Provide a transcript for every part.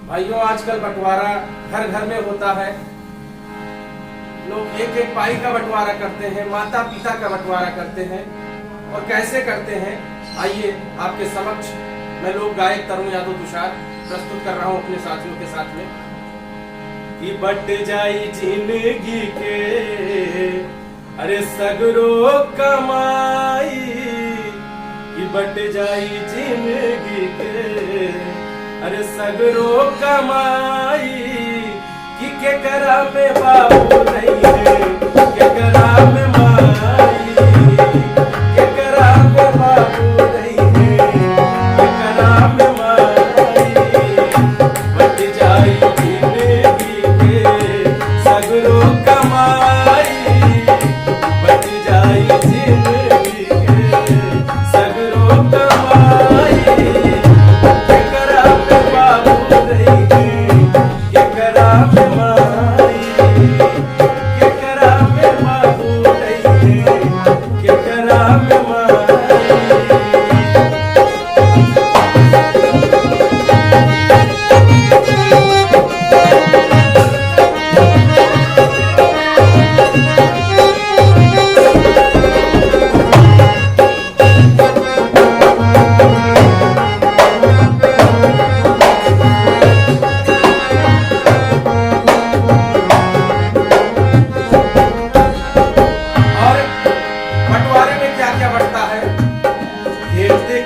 भाइयों, आजकल बंटवारा घर घर में होता है। लोग एक एक पाई का बंटवारा करते हैं, माता पिता का बंटवारा करते हैं। और कैसे करते हैं, आइए आपके समक्ष मैं लोक गायक तरुण यादव तुषार प्रस्तुत कर रहा हूं अपने साथियों के साथ में। कि बट जाई जिंदगी के अरे सगरो कमाई, कि बट जाई जिंदगी के अरे सगरो कमाई, कि केकरा में बाबू नहीं है, केकरा में माई, केकरा में बाबू नहीं है, केकरा में माई। बट जाई जिंदगी के सगरो कमाई, बट जाई जिंदगी के सगरो कमाई,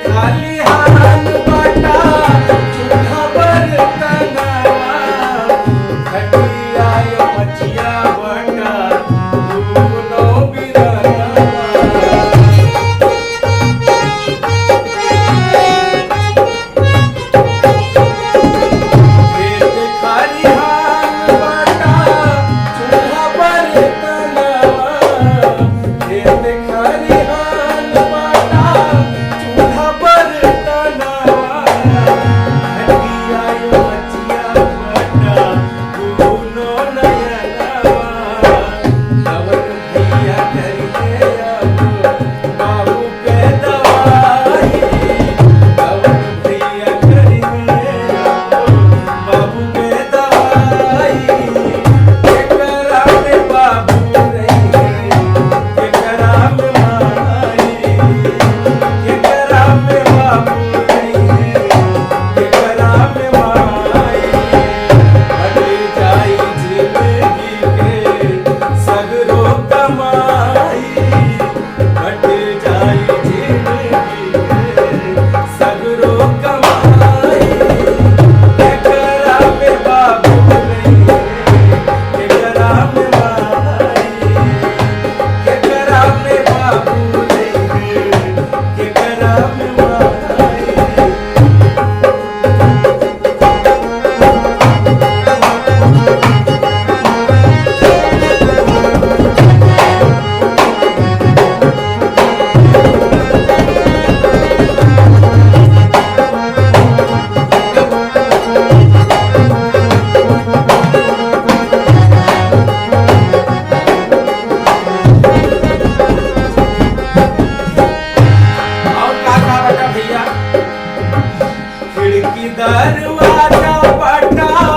खाली हाथ बाटा चूल्हा बर्तनवा, खटिया मचिया बटा दूनो बिरनवा। खेत खाली हाथ बाटा चूल्हा बर्तनवा, खेत खाली हाथ बाटा चूल्हा खिड़की दरवाजा पटा